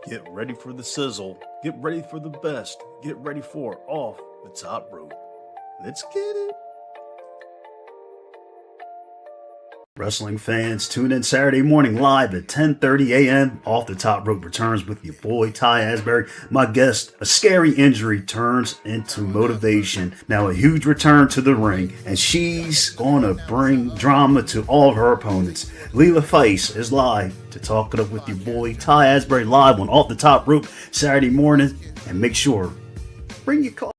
Get ready for the sizzle. Get ready for the best. Get ready for Off the Top Rope. Let's get it. Wrestling fans, tune in Saturday morning live at 10:30 a.m. Off the Top Rope returns with your boy Ty Asbury. My guest, a scary injury turns into motivation. Now a huge return to the ring, and she's gonna bring drama to all of her opponents. Leela Feist is live to talk it up with your boy Ty Asbury live on Off the Top Rope Saturday morning. And make sure, bring your car.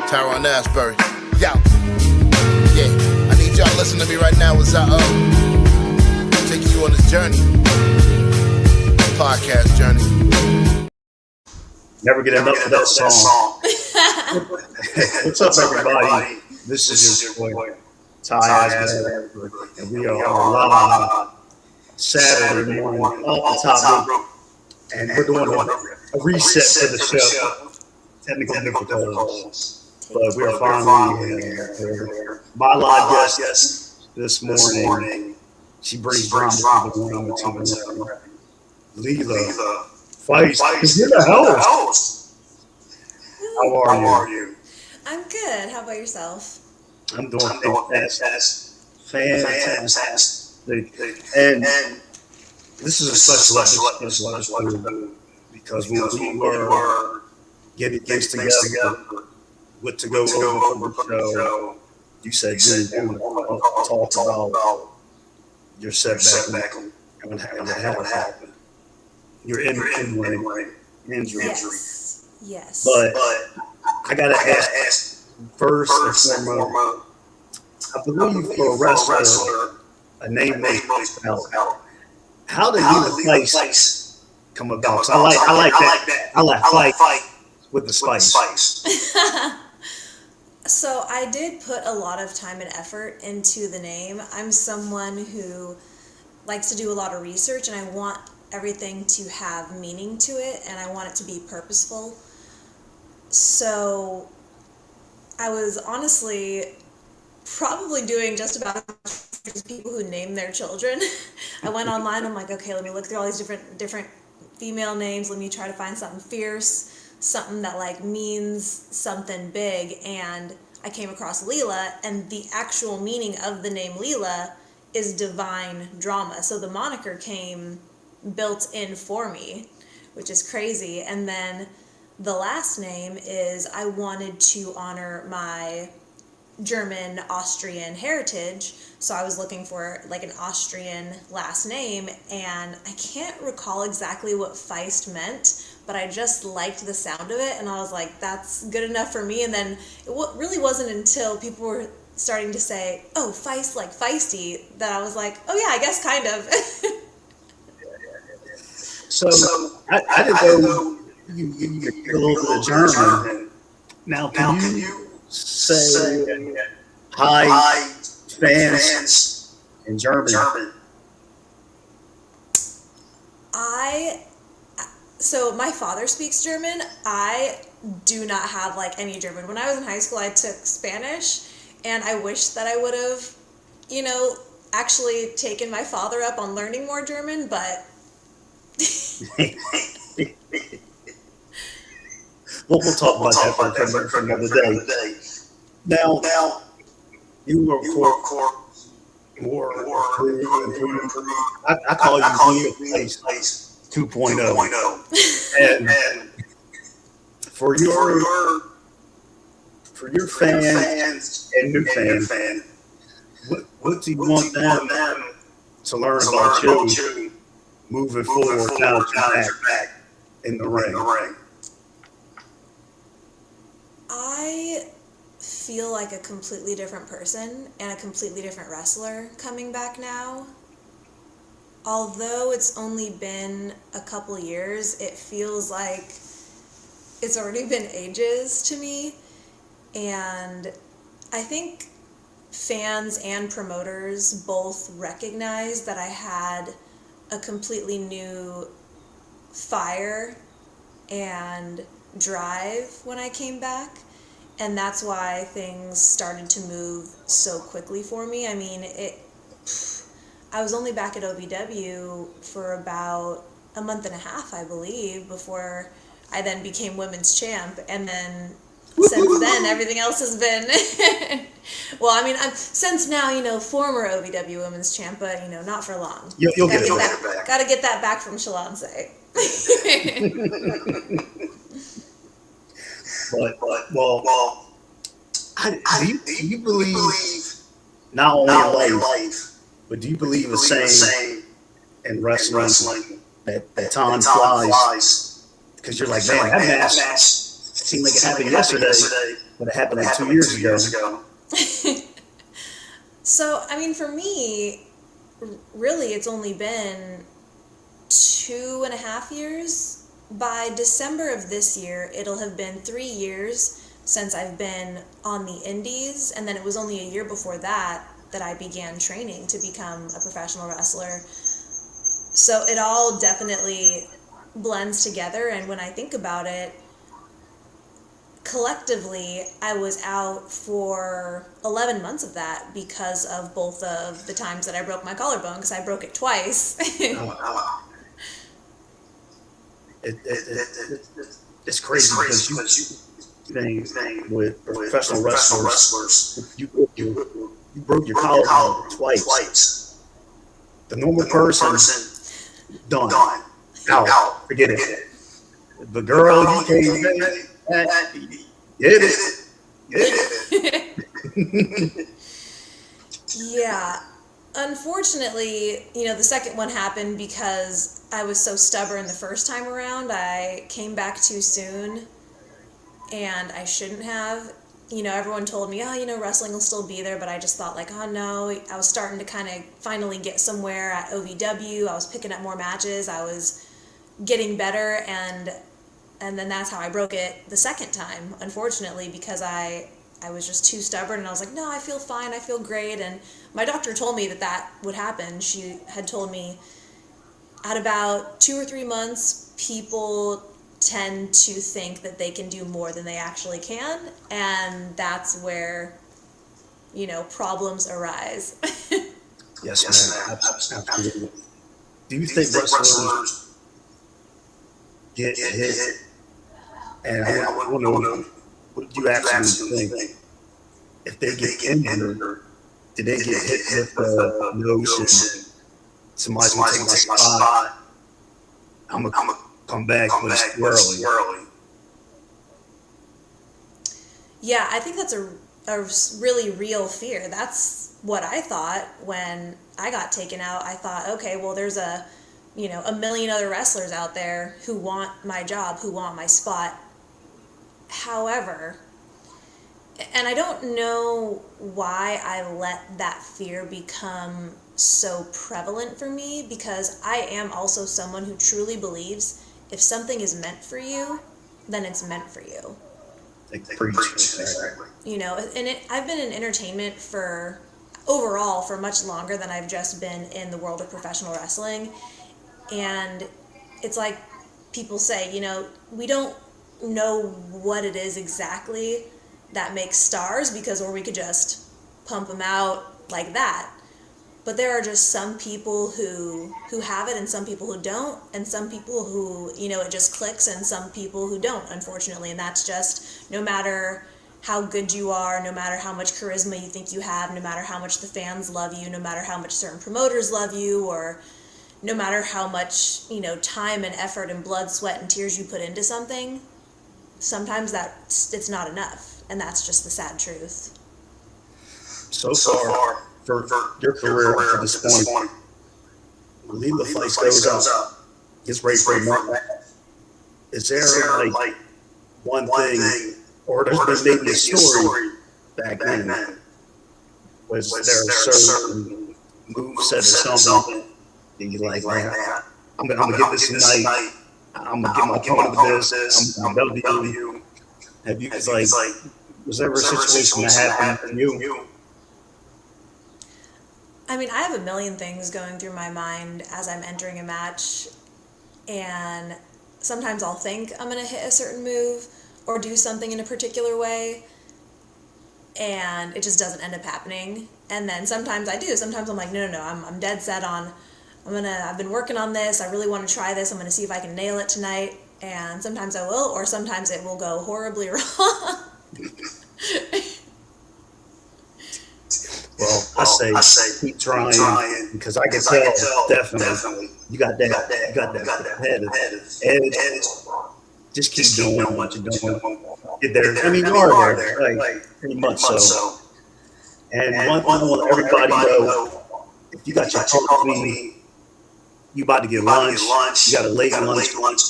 Tyrone Asbury. Yo. Yeah. I need y'all to listen to me right now as I take you on this journey. Podcast journey. Never get enough of that song. What's up, everybody? This is your boy, Ty Asbury, and we are live Saturday morning off the top rope, and we're doing a reset for the show. Technical difficulties. But we are finally here. My live guest this morning, she brings drama to the room to Leela Feist is in the house. How are you? I'm good. How about yourself? I'm doing fantastic. And this is a special episode because we were getting things together. What to go over from the show. You said you want to talk about your setback and how it happened. Your in-ring injury. Yes. But I gotta ask first and foremost. I believe for a wrestler, a name most out. How did Leela Feist come about? So I like that. I like fight with the spice. So I did put a lot of time and effort into the name. I'm someone who likes to do a lot of research, and I want everything to have meaning to it, and I want it to be purposeful. So I was honestly probably doing just about as much as people who name their children. I went online, I'm like, okay, let me look through all these different female names, let me try to find something fierce, something that like means something big, and I came across Leela, and the actual meaning of the name Leela is divine drama. So the moniker came built in for me, which is crazy. And then the last name is I wanted to honor my German Austrian heritage, so I was looking for like an Austrian last name, and I can't recall exactly what Feist meant, but I just liked the sound of it, and I was like, that's good enough for me. And then it really wasn't until people were starting to say, oh, Feist, like feisty, that I was like, oh yeah, I guess kind of. So I didn't know you a little bit of German. Now can you say hi fans in German? So my father speaks German. I do not have like any German. When I was in high school, I took Spanish, and I wish that I would have, actually taken my father up on learning more German, but we'll talk about that for another day. Now you were more I call you Leela Feist 2.0. And for your fans and new fans, what do you want them to learn about you moving forward now that you're back in the ring? I feel like a completely different person and a completely different wrestler coming back now. Although it's only been a couple years, it feels like it's already been ages to me. And I think fans and promoters both recognize that I had a completely new fire and drive when I came back. and that's why things started to move so quickly for me. I mean, I was only back at OVW for about a month and a half, I believe, before I then became women's champ, and then since then everything else has been well, I mean, I'm since now, former OVW women's champ, but not for long. You'll get it back. Gotta get that back from Shalance. But well, do you believe not only in life, but do you believe the same in wrestling that time flies? Because you're like, man, that match seemed like it happened yesterday, but it happened like 2 years ago. So, I mean, for me, really, it's only been 2.5 years. By December of this year, it'll have been 3 years since I've been on the indies, and then it was only a year before that I began training to become a professional wrestler. So it all definitely blends together, and when I think about it, collectively, I was out for 11 months of that because of both of the times that I broke my collarbone, because I broke it twice. It's crazy because you think with professional wrestlers, you broke your collarbone twice. The normal person, done. Out. Forget it. The girl, you came back, get it. Yeah. Unfortunately, the second one happened because I was so stubborn the first time around. I came back too soon, and I shouldn't have. Everyone told me, wrestling will still be there, but I just thought like, oh no. I was starting to kind of finally get somewhere at OVW. I was picking up more matches. I was getting better, and then that's how I broke it the second time, unfortunately, because I was just too stubborn, and I was like, no, I feel fine, I feel great. And my doctor told me that would happen. She had told me at about 2 or 3 months, people tend to think that they can do more than they actually can, and that's where problems arise. Yes, ma'am. Absolutely. Do you think wrestlers get hit? And I want to know, what do you actually think? If they get injured, did they get hit with the notion, somebody's going to take my spot, I'm going to come back, but it's too early? Yeah, I think that's a really real fear. That's what I thought when I got taken out. I thought, okay, well, there's a million other wrestlers out there who want my job, who want my spot. However, and I don't know why I let that fear become so prevalent for me, because I am also someone who truly believes if something is meant for you, then it's meant for you. I've been in entertainment overall for much longer than I've just been in the world of professional wrestling. And it's like people say, we don't know what it is exactly that makes stars, or we could just pump them out like that. But there are just some people who have it, and some people who don't, and some people who, it just clicks, and some people who don't, unfortunately. And that's just, no matter how good you are, no matter how much charisma you think you have, no matter how much the fans love you, no matter how much certain promoters love you, or no matter how much, time and effort and blood, sweat, and tears you put into something, sometimes it's not enough. And that's just the sad truth. So far, for your career up to this point, Leela Feist goes up, gets ready for a match. Is there like one thing, or there's been maybe a story back then? Was there a certain moveset or something that you like, man, I'm gonna get this tonight. I'm gonna get my opponent with this. I'm gonna W. Have you was there ever a situation that happened to you? I mean, I have a million things going through my mind as I'm entering a match, and sometimes I'll think I'm going to hit a certain move or do something in a particular way, and it just doesn't end up happening. And then sometimes I do. Sometimes I'm like, no, I'm dead set on, I've been working on this. I really want to try this. I'm going to see if I can nail it tonight. And sometimes I will, or sometimes it will go horribly wrong. Well, I say keep trying because I can tell definitely you got that edge. Just keep doing what you're doing. Get there. I mean, you are there, like pretty much so. And one thing I want everybody to know: if you got your heart clean, you about to get lunch. You got a late lunch,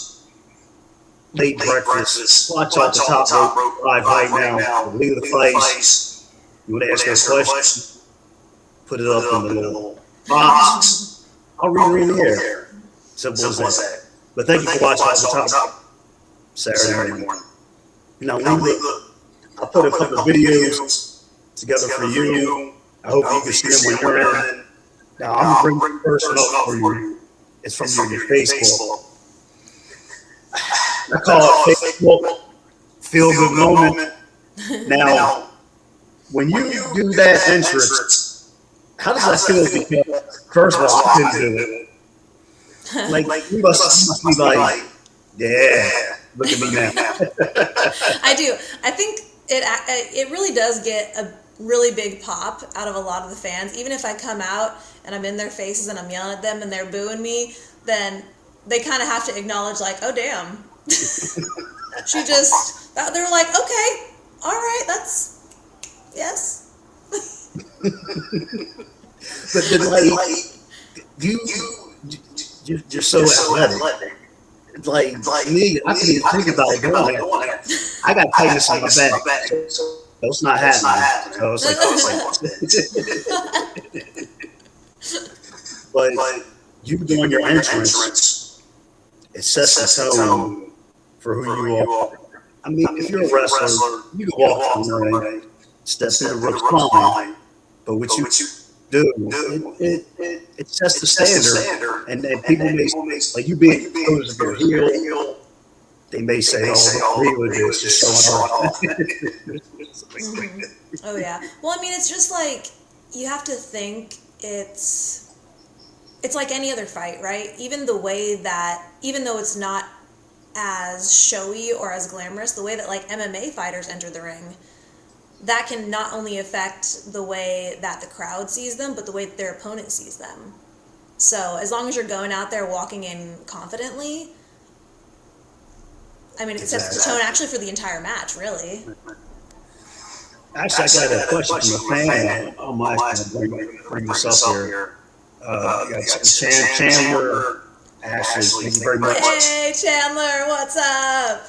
late breakfast. Watch out the top rope live right now. Leela Feist. You want to ask her a question? Put it up in the little box. I'll read it in here. Simple as that. But thank you for watching off the top Saturday morning. Now, Leela, I put a couple of videos together for you. I hope you can see them when you're in. Now, I'm going to bring the first one up for you. It's from your Facebook. I call it Facebook Feel Good Moment. Now, when you do that entrance, how does that feel? Because first of all, I couldn't do it. Like you must be like, yeah, look at me now. I do. I think it really does get a really big pop out of a lot of the fans. Even if I come out and I'm in their faces and I'm yelling at them and they're booing me, then they kind of have to acknowledge, like, oh damn, they're like, okay, all right, that's yes. But then, like, you're so athletic. Like me, I can't even think about doing it. I got tightness on my back, so it's not happening. So it's like, but you doing your entrance, it sets the tone for who you are. I mean, if you're a wrestler, you can walk in the ring, step in the ropes, fine. But what you do, it sets the standard, and then people may, like you being exposed of your heel, they may say, "Oh, agree with this, just showing off." Oh yeah. Well, I mean, it's just like you have to think it's like any other fight, right? Even though it's not as showy or as glamorous, the way that like MMA fighters enter the ring, that can not only affect the way that the crowd sees them, but the way that their opponent sees them. So as long as you're going out there walking in confidently, I mean, it sets the tone actually for the entire match, really. Actually, I got a question from a fan on my bring this up here. Chandler, Ashley, thank you very much. Hey, Chandler, what's up?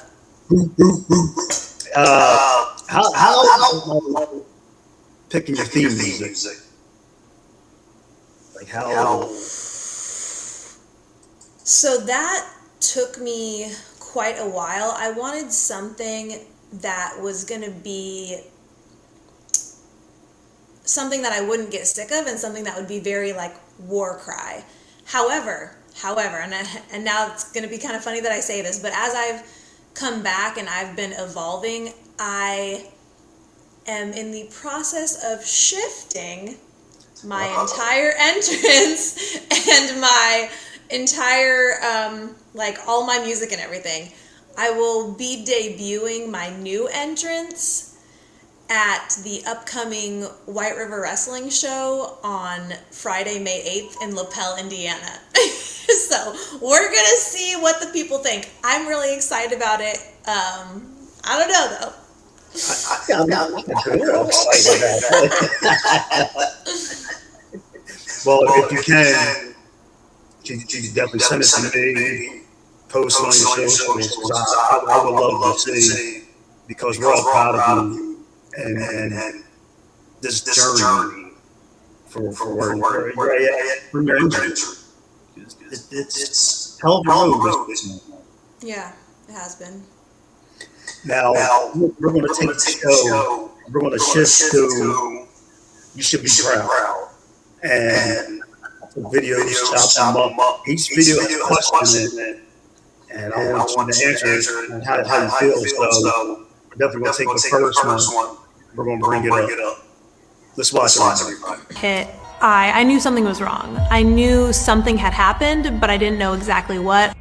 How picking your theme music? Like how? So that took me quite a while. I wanted something that was going to be something that I wouldn't get sick of and something that would be very like war cry. However, and now it's going to be kind of funny that I say this, but as I've come back and I've been evolving, I am in the process of shifting my entire entrance and my entire, like all my music and everything. I will be debuting my new entrance at the upcoming White River Wrestling Show on Friday, May 8th in LaPel, Indiana. So we're going to see what the people think. I'm really excited about it. I don't know, though. I'm excited about it. Well, if you can, you definitely send it to me, post it on your socials. I would love to see, because we're all proud of you. And this journey for your injury. It's hell of a road. Yeah, it has been. Now we're going to take the show. We're going to shift to You Should Be Proud. And the videos, chop them up. Each video has a question in it. And I want you to answer it and how you feel. So we're definitely going to take the first one. We're going to bring it up. Let's watch it. Hit. I knew something was wrong. I knew something had happened, but I didn't know exactly what.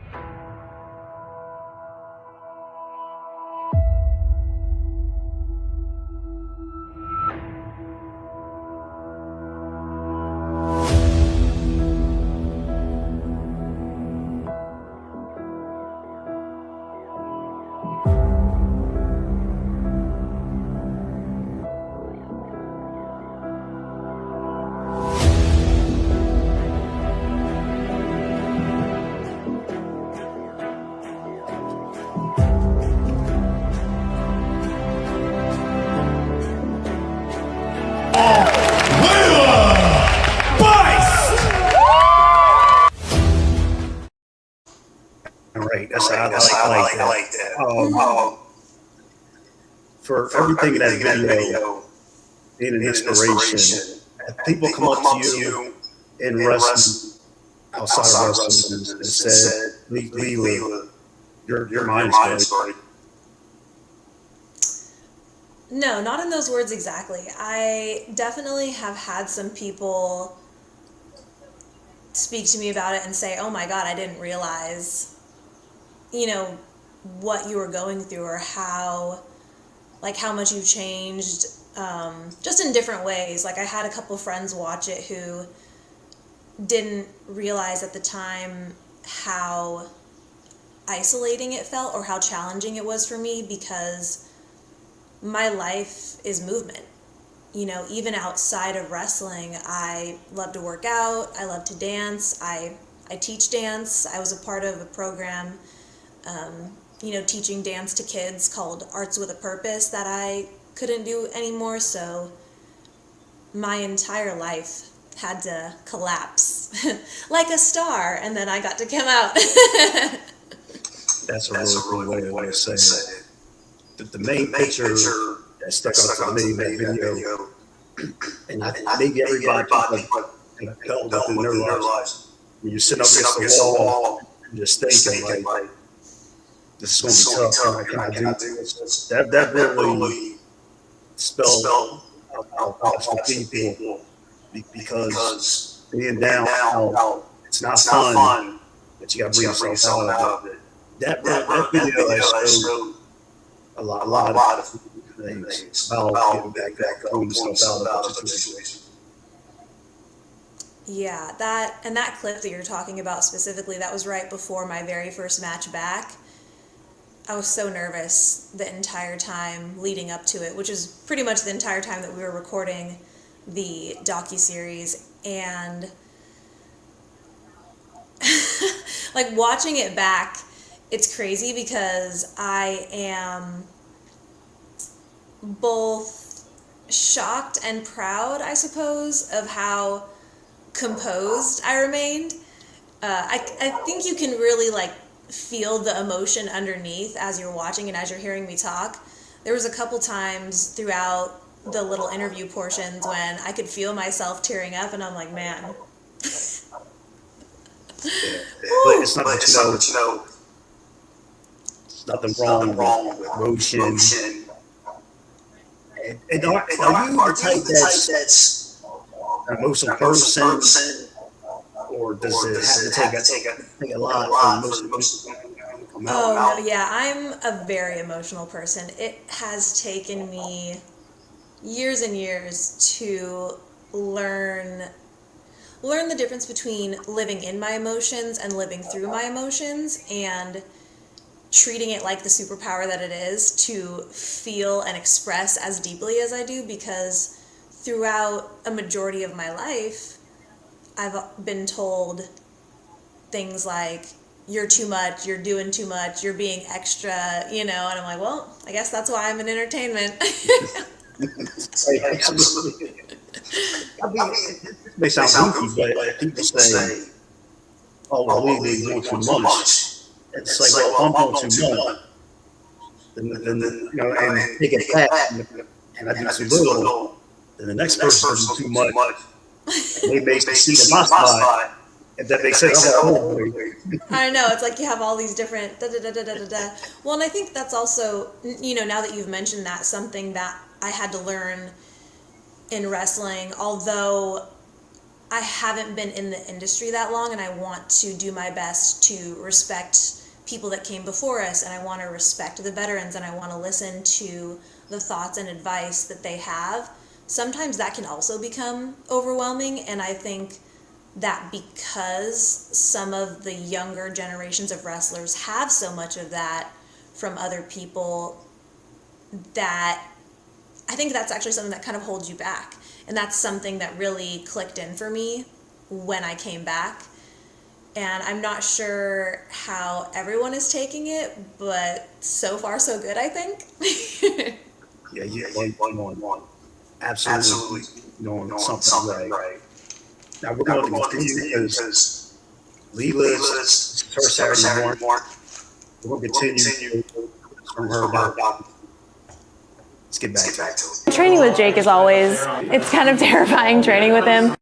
Right, that's how I like that. For everything in that video being an inspiration, if people come up to you in wrestling, outside of wrestling, and said, Leela, your mind is right. No, not in those words exactly. I definitely have had some people speak to me about it and say, oh my God, I didn't realize, what you were going through, or how much you changed, just in different ways. Like, I had a couple friends watch it who didn't realize at the time how isolating it felt, or how challenging it was for me, because my life is movement. Even outside of wrestling, I love to work out, I love to dance, I teach dance. I was a part of a program, teaching dance to kids called Arts with a Purpose that I couldn't do anymore, so my entire life had to collapse like a star, and then I got to come out. That's a really way to say it. The main picture that stuck out to me in that video, and I think maybe everybody can felt within their lives, when you're sitting up against the wall and just thinking, like, this is going to be tough, can I do this? That really spelled out for people, because being down out, it's not fun, but you got to bring yourself out of it. That video has showed a lot of things about getting back home yourself out of the situation. Yeah, that clip that you're talking about specifically, that was right before my very first match back. I was so nervous the entire time leading up to it, which is pretty much the entire time that we were recording the docuseries. And like, watching it back, it's crazy, because I am both shocked and proud, I suppose, of how composed I remained. I think you can really feel the emotion underneath as you're watching and as you're hearing me talk. There was a couple times throughout the little interview portions when I could feel myself tearing up, and I'm like, man. But it's not that there's nothing wrong with motion. And are you the type that's an emotional person, or does it have to take a lot for emotion to come out? Oh, no, yeah, I'm a very emotional person. It has taken me years and years to learn the difference between living in my emotions and living through my emotions, and treating it like the superpower that it is to feel and express as deeply as I do, because throughout a majority of my life, I've been told things like, you're too much, you're doing too much, you're being extra, and I'm like, well, I guess that's why I'm in entertainment. Absolutely. I mean, it may sound goofy, but people say, oh, well, Leela, you're doing too much. It's like, well, I'm doing too much. Then and take it back, and I do too little, then the next person does too much. They may see my spot, if that makes sense. I know, it's like you have all these different da-da-da-da-da-da. Well, and I think that's also, now that you've mentioned that, something that I had to learn in wrestling, although I haven't been in the industry that long, and I want to do my best to respect people that came before us, and I want to respect the veterans, and I want to listen to the thoughts and advice that they have. Sometimes that can also become overwhelming, and I think that because some of the younger generations of wrestlers have so much of that from other people, that I think that's actually something that kind of holds you back. And that's something that really clicked in for me when I came back. And I'm not sure how everyone is taking it, but so far so good, I think. Yeah, one. Absolutely doing something right. Now we're going to continue because Leela's her Saturday morning. We're going to continue from her about. Let's get back to it. Training with Jake is always, it's kind of terrifying training with him.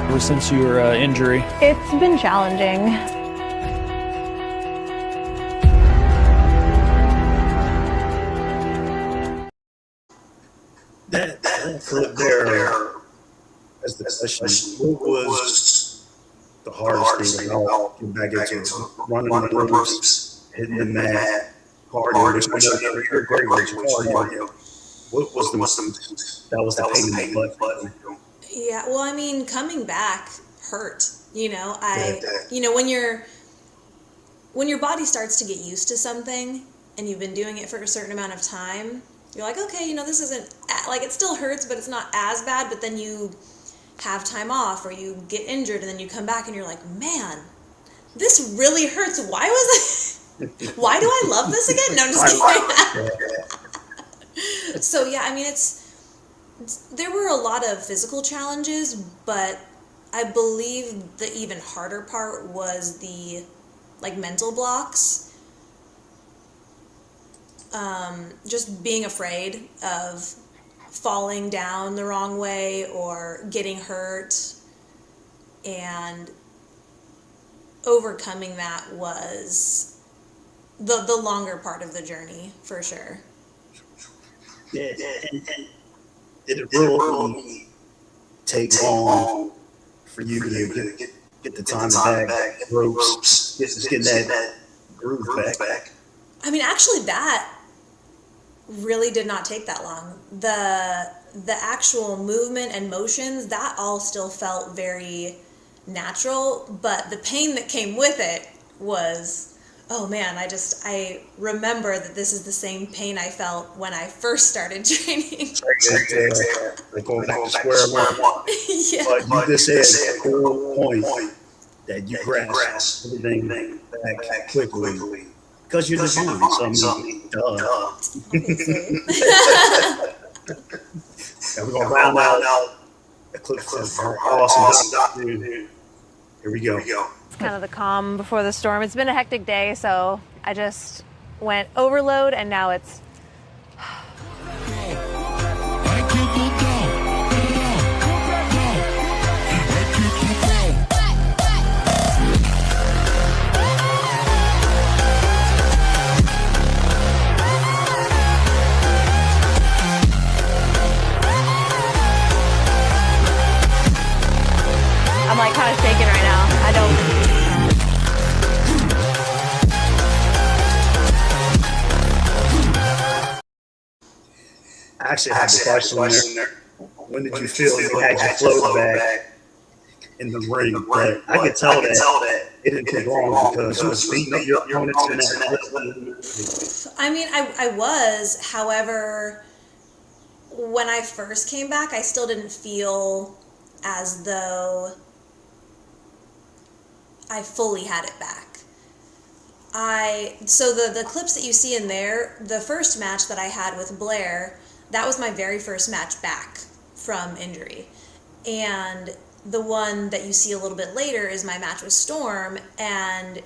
Ever since your injury? It's been challenging. That clip there, as the question, what was the hardest thing about getting back into it? Running the ropes, hitting the mat, cardio, which I know you're great with cardio. What was the pain in the butt? Yeah, well, I mean, coming back hurt. When your body starts to get used to something and you've been doing it for a certain amount of time, you're like, okay, this isn't, like, it still hurts, but it's not as bad. But then you have time off or you get injured and then you come back and you're like, man, this really hurts. Why do I love this again? No, I'm just kidding. So yeah, I mean, there were a lot of physical challenges, but I believe the even harder part was the mental blocks. Just being afraid of falling down the wrong way or getting hurt, and overcoming that was the longer part of the journey, for sure. Yeah, and did it really take long for you to get the time back, ropes, get that groove back? I mean, actually, that really did not take that long. The actual movement and motions, that all still felt very natural, but the pain that came with it was, oh man, I remember that this is the same pain I felt when I first started training. Like going back to square one. Yeah. But you just said a cool point that you grasp everything back quickly. Because you're just doing something. Duh. And we're going to round out a clip from awesome dude. Here we go. It's kind of the calm before the storm. It's been a hectic day, so I just went overload, and now it's... I'm like kind of shaking right now. I don't... I actually had the question there. When did you feel you had your flow back in the ring? But I could tell that it didn't take long because you was beating up your opponents in that. I mean, I was. However, when I first came back, I still didn't feel as though I fully had it back. So the clips that you see in there, the first match that I had with Blair, that was my very first match back from injury. And the one that you see a little bit later is my match with Storm, and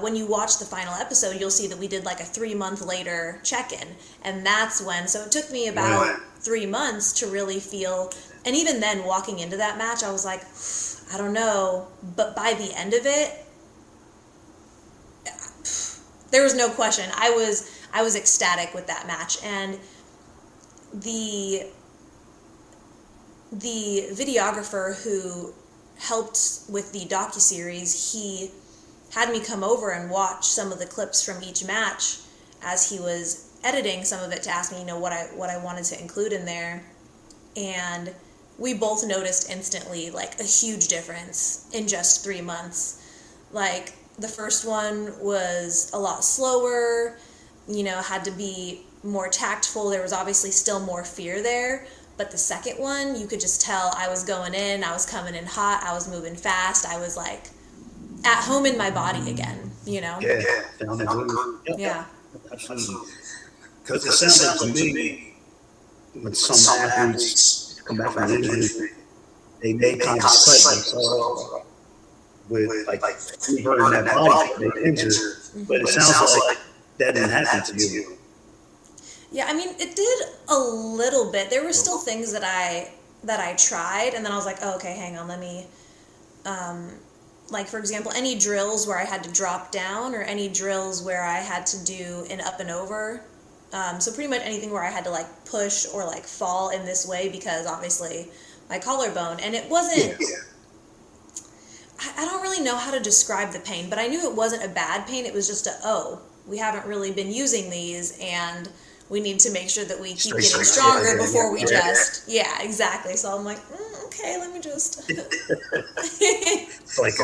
when you watch the final episode, you'll see that we did like a 3-month later check-in, and that's when. So it took me about 3 months to really feel, and even then, walking into that match, I was like, I don't know, but by the end of it, there was no question. I was ecstatic with that match, and the videographer who helped with the docuseries, he had me come over and watch some of the clips from each match as he was editing some of it to ask me, what I wanted to include in there. And we both noticed instantly like a huge difference in just 3 months. Like the first one was a lot slower, had to be more tactful. There was obviously still more fear there. But the second one, you could just tell I was going in, I was coming in hot, I was moving fast, I was like at home in my body again, Yeah, found the groove. Yep. Yeah. Absolutely. Because it sounds like to me, when some athletes come back from an injury, they may kind of set themselves with like burning that body if they're injured. But it sounds like that didn't happen to you. Yeah, I mean, it did a little bit. There were still things that I tried, and then I was like, oh, okay, hang on, let me, like, for example, any drills where I had to drop down, or any drills where I had to do an up and over. So pretty much anything where I had to, like, push or, like, fall in this way, because obviously my collarbone, and it wasn't, I don't really know how to describe the pain, but I knew it wasn't a bad pain. It was just we haven't really been using these, and we need to make sure that we keep getting stronger before we just, exactly. So I'm like, okay, let me just. like a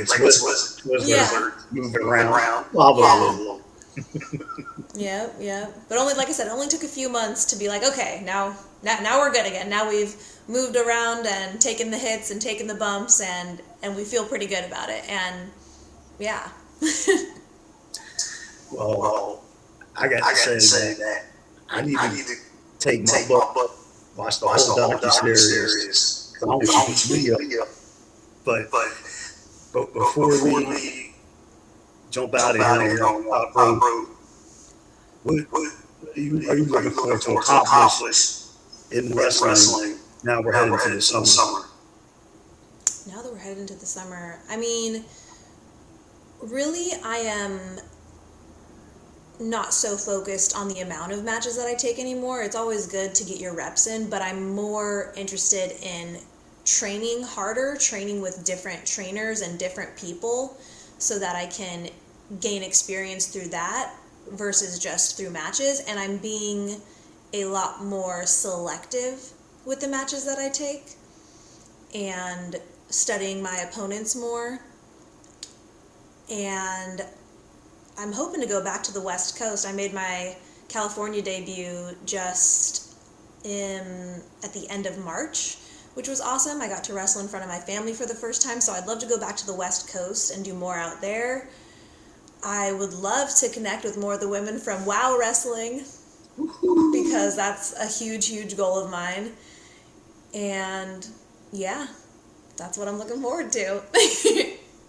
Twizzler moving around. Yeah. But only, like I said, it only took a few months to be like, okay, now we're good again. Now we've moved around and taken the hits and taken the bumps, and we feel pretty good about it. And yeah. Well, I got to say that I need to take my book, watch the whole docuseries. I don't watch video. But before we jump out of here on Top Road, what are you looking forward to accomplish in wrestling? Now we're heading into the summer. Now that we're headed into the summer, I mean, really, I am not so focused on the amount of matches that I take anymore. It's always good to get your reps in, but I'm more interested in training harder, training with different trainers and different people, so that I can gain experience through that versus just through matches. And I'm being a lot more selective with the matches that I take, and studying my opponents more. And I'm hoping to go back to the West Coast. I made my California debut just at the end of March, which was awesome. I got to wrestle in front of my family for the first time, so I'd love to go back to the West Coast and do more out there. I would love to connect with more of the women from WOW Wrestling, because that's a huge, huge goal of mine. And yeah, that's what I'm looking forward to.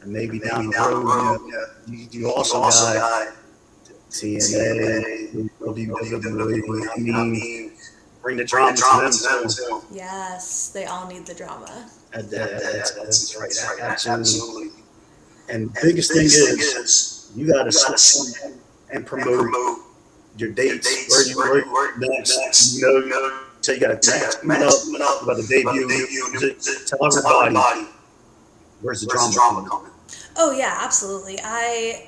And maybe down the road, you also got TNA, WWE. I mean, bring the drama to them too. Yes, they all need the drama. That's right, absolutely. And the biggest thing is, you got to set and promote your dates, where you work next. So you got a match coming up, about the debut. Tell everybody, where's the drama coming? Oh yeah, absolutely.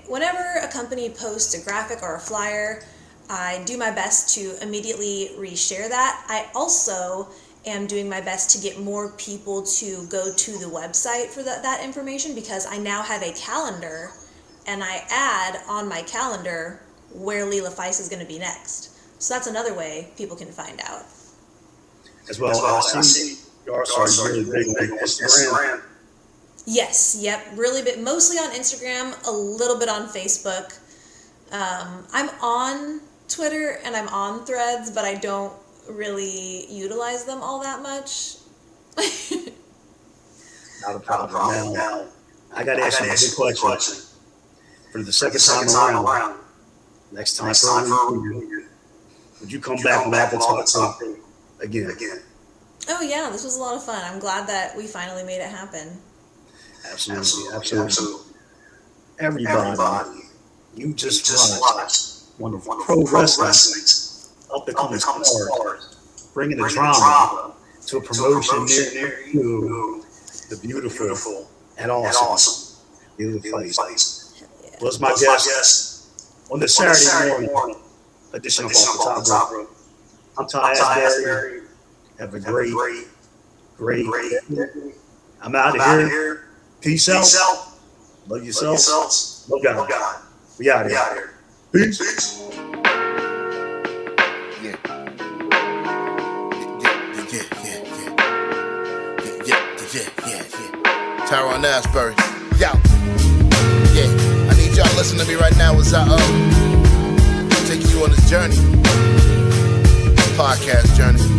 Whenever a company posts a graphic or a flyer, I do my best to immediately reshare that. I also am doing my best to get more people to go to the website for that information, because I now have a calendar, and I add on my calendar where Leela Feist is going to be next. So that's another way people can find out. As well, I see you are really big on Instagram. Yes, yep, really big, mostly on Instagram, a little bit on Facebook. I'm on Twitter and I'm on Threads, but I don't really utilize them all that much. Not a problem. Now, I got to ask you a good question. for the second time around, next time for a New Year, would you come back and have the talk again? Oh yeah, this was a lot of fun. I'm glad that we finally made it happen. Absolutely. Everybody, you just watched one of pro wrestling's up-and-coming stars, bringing the drama to a promotion near you, the beautiful and awesome Leela Feist was my guest on the Saturday morning edition of Off the Top Rope. I'm Ty Asbury. Have a great day. I'm out of here. Peace out. Love yourselves. Love God. We out here. Peace. Tyrone Asbury. Yo. Yeah. I need y'all to listen to me right now as I take you on this journey. Podcast journey.